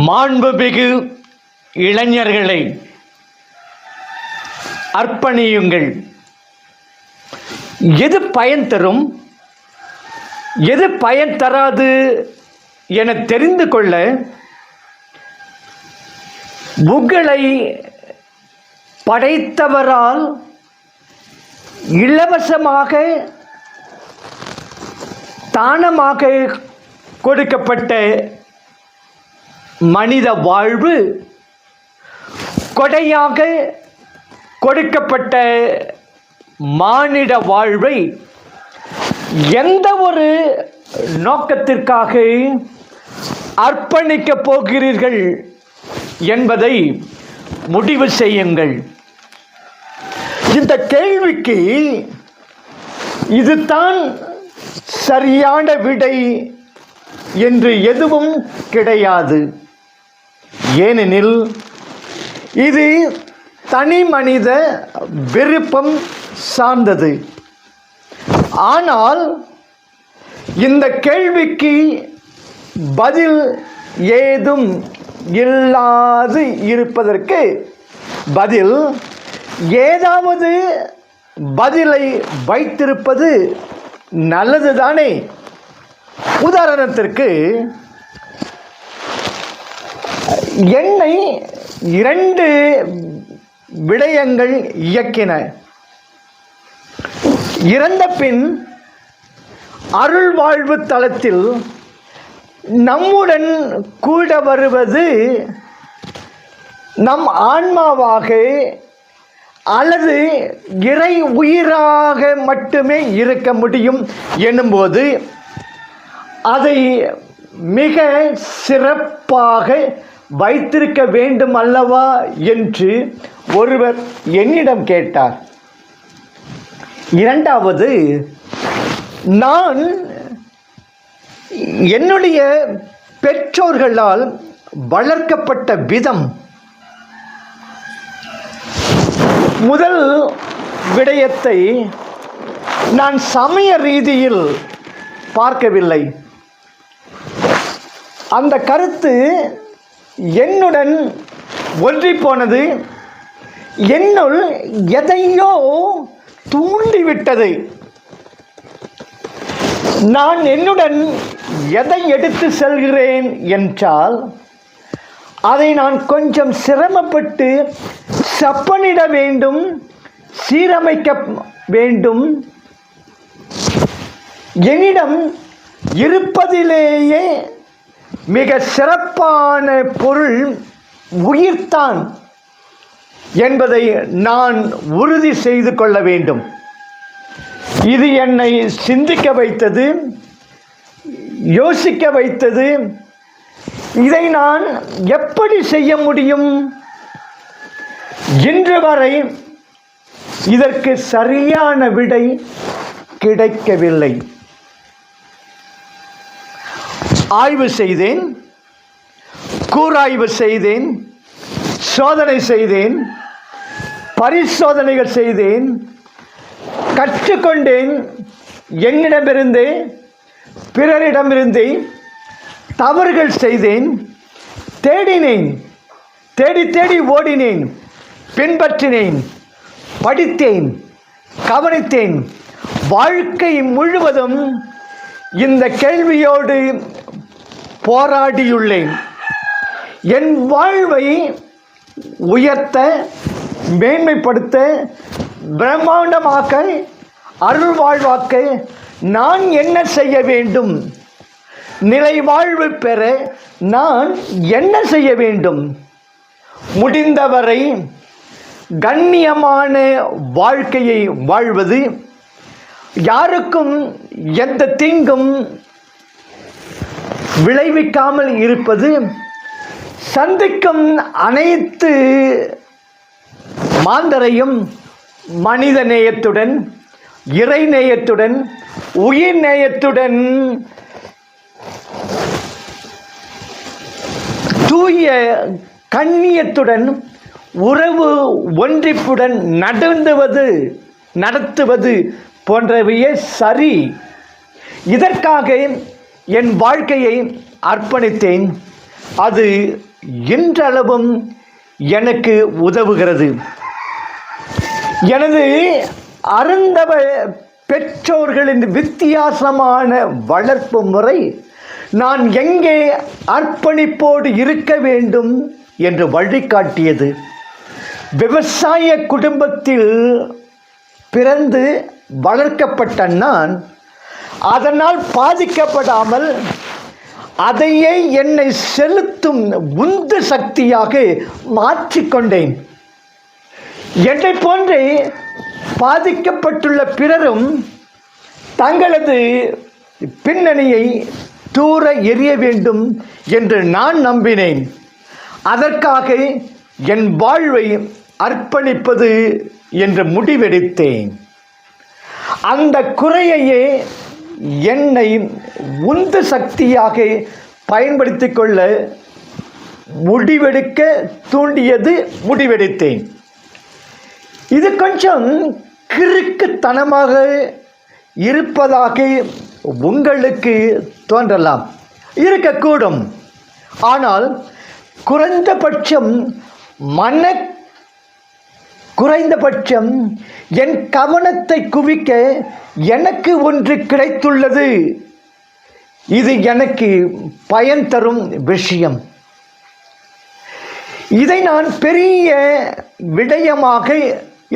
மாண்புமிகு இளைஞர்களை அர்ப்பணியுங்கள். எது பயன் தரும், எது பயன் தராது என தெரிந்து கொள்ள உங்களை படைத்தவரால் இலவசமாக தானமாக கொடுக்கப்பட்ட மனித வாழ்வு, கொடையாக கொடுக்கப்பட்ட மானிட வாழ்வை எந்த ஒரு நோக்கத்திற்காக அர்ப்பணிக்கப் போகிறீர்கள் என்பதை முடிவு செய்யுங்கள். இந்த கேள்விக்கு இதுதான் சரியான விடை என்று எதுவும் கிடையாது. ஏனெனில் இது தனி மனித விருப்பம் சார்ந்தது. ஆனால் இந்த கேள்விக்கு பதில் ஏதும் இல்லாது இருப்பதற்கு பதில் ஏதாவது பதிலை வைத்திருப்பது நல்லதுதானே? உதாரணத்திற்கு, என்னை 2 விடயங்கள் இயக்கின. இறந்த பின் அருள் வாழ்வு தளத்தில் நம்முடன் கூட வருவது நம் ஆன்மாவாக அல்லது இறை உயிராக மட்டுமே இருக்க முடியும் எனும்போது அதை மிக சிறப்பாக வைத்திருக்க வேண்டும் அல்லவா என்று ஒருவர் என்னிடம் கேட்டார். இரண்டாவது, நான் என்னுடைய பெற்றோர்களால் வளர்க்கப்பட்ட விதம். முதல் விடயத்தை நான் சமய ரீதியில் பார்க்கவில்லை. அந்த கருத்து என்னுடன் ஒன்றி போனது. என்னுள் எதையோ தூண்டிவிட்டது. நான் என்னுடன் எதை எடுத்து செல்கிறேன் என்றால் அதை நான் கொஞ்சம் சிரமப்பட்டு செப்பனிட வேண்டும், சீரமைக்க வேண்டும். என்னிடம் இருப்பதிலேயே மிக சிறப்பான பொருள் உயிர்தான் என்பதை நான் உறுதி செய்து கொள்ள வேண்டும். இது என்னை சிந்திக்க வைத்தது, யோசிக்க வைத்தது. இதை நான் எப்படி செய்ய முடியும்? இன்று வரை இதற்கு சரியான விடை கிடைக்கவில்லை. ஆய்வு செய்தேன், கூராய்வு செய்தேன், சோதனை செய்தேன், பரிசோதனைகள் செய்தேன், கற்றுக்கொண்டேன். என்னிடமிருந்தே பிறரிடமிருந்தே தவறுகள் செய்தேன், தேடினேன், தேடி தேடி ஓடினேன், பின்பற்றினேன், படித்தேன், கவனித்தேன். வாழ்க்கை முழுவதும் இந்த கேள்வியோடு போராடியுள்ளேன். என் வாழ்வை உயர்த்த, மேன்மைப்படுத்த, பிரம்மாண்டமாக்க, அருள் வாழ்வாக்க நான் என்ன செய்ய வேண்டும்? நிலை வாழ்வு பெற நான் என்ன செய்ய வேண்டும்? முடிந்தவரை கண்ணியமான வாழ்க்கையை வாழ்வது, யாருக்கும் எந்த தீங்கும் விளைவிக்காமல் இருப்பது, சந்திக்கும் அனைத்து மாந்தரையும் மனித நேயத்துடன், இறை நேயத்துடன், உயிர் நேயத்துடன், தூய கண்ணியத்துடன், உறவு ஒன்றிப்புடன் நடத்துவது போன்றவையே சரி. இதற்காக என் வாழ்க்கையை அர்ப்பணித்தேன், அது இன்றளவும் எனக்கு உதவுகிறது. எனது அருந்தவ பெற்றோர்களின் வித்தியாசமான வளர்ப்பு முறை நான் எங்கே அர்ப்பணிப்போடு இருக்க வேண்டும் என்று வழிகாட்டியது. விவசாய குடும்பத்தில் பிறந்து வளர்க்கப்பட்ட நான் அதனால் பாதிக்கப்படாமல் அதையே என்னை செலுத்தும் உந்து சக்தியாக மாற்றிக்கொண்டேன். என்னை போன்றே பாதிக்கப்பட்டுள்ள பிறரும் தங்களது பின்னணியை தூர எறிய வேண்டும் என்று நான் நம்பினேன். அதற்காக என் வாழ்வை அர்ப்பணிப்பது என்று முடிவெடுத்தேன். அந்த குறையையே என்னை உந்து சக்தியாக பயன்படுத்திக் கொள்ள முடிவெடுக்க தூண்டியது. முடிவெடுத்தேன். இது கொஞ்சம் கிறுக்குத்தனமாக இருப்பதாக உங்களுக்கு தோன்றலாம், இருக்கக்கூடும். ஆனால் குறைந்தபட்சம் என் கவனத்தை குவிக்க எனக்கு ஒன்று கிடைத்துள்ளது. இது எனக்கு பயன் தரும் விஷயம். இதை நான் பெரிய விடயமாக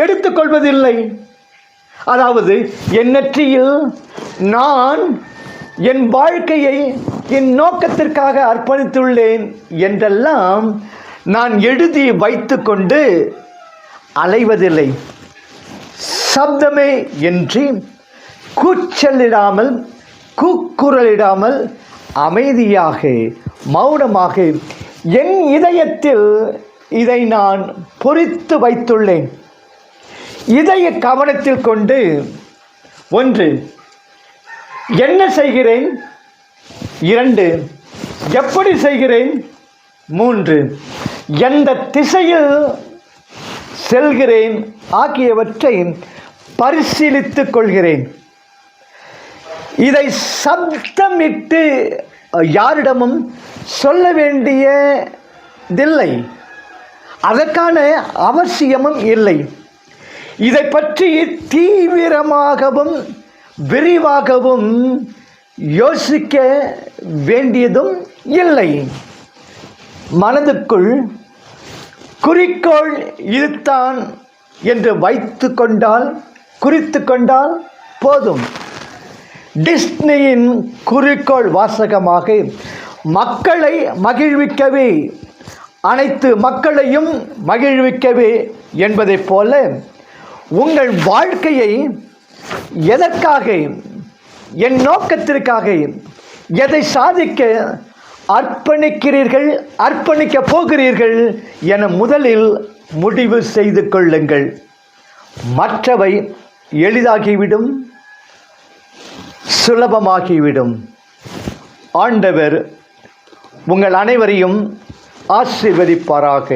எடுத்துக்கொள்வதில்லை. அதாவது என் நெற்றியில் நான் என் வாழ்க்கையை என் நோக்கத்திற்காக அர்ப்பணித்துள்ளேன் என்றெல்லாம் நான் எழுதி வைத்து கொண்டு அலைவதில்லை. சப்தமே இன்றி கூச்சலிடாமல் கூக்குரலிடாமல் அமைதியாக மௌனமாக என் இதயத்தில் இதை நான் பொறித்து வைத்துள்ளேன். இதய கவனத்தில் கொண்டு 1. என்ன செய்கிறேன், 2. எப்படி செய்கிறேன், 3. எந்த திசையில் செல்கிறேன் ஆகியவற்றை பரிசீலித்துக் கொள்கிறேன். இதை சப்தமிட்டு யாரிடமும் சொல்ல வேண்டியதில்லை, அதற்கான அவசியமும் இல்லை. இதை பற்றி தீவிரமாகவும் விரிவாகவும் யோசிக்க வேண்டியதும் இல்லை. மனதுக்குள் குறிக்கோள் இதுதான் என்று குறித்து கொண்டால் போதும். டிஸ்னியின் குறிக்கோள் வாசகமாக மக்களை மகிழ்விக்கவே, அனைத்து மக்களையும் மகிழ்விக்கவே என்பதைப் போல உங்கள் வாழ்க்கையை எதற்காக, என் நோக்கத்திற்காக எதை சாதிக்க அர்ப்பணிக்கிறீர்கள், அர்ப்பணிக்கப் போகிறீர்கள் என முதலில் முடிவு செய்து கொள்ளுங்கள். மற்றவை எளிதாகிவிடும், சுலபமாகிவிடும். ஆண்டவர் உங்கள் அனைவரையும் ஆசீர்வதிப்பாராக.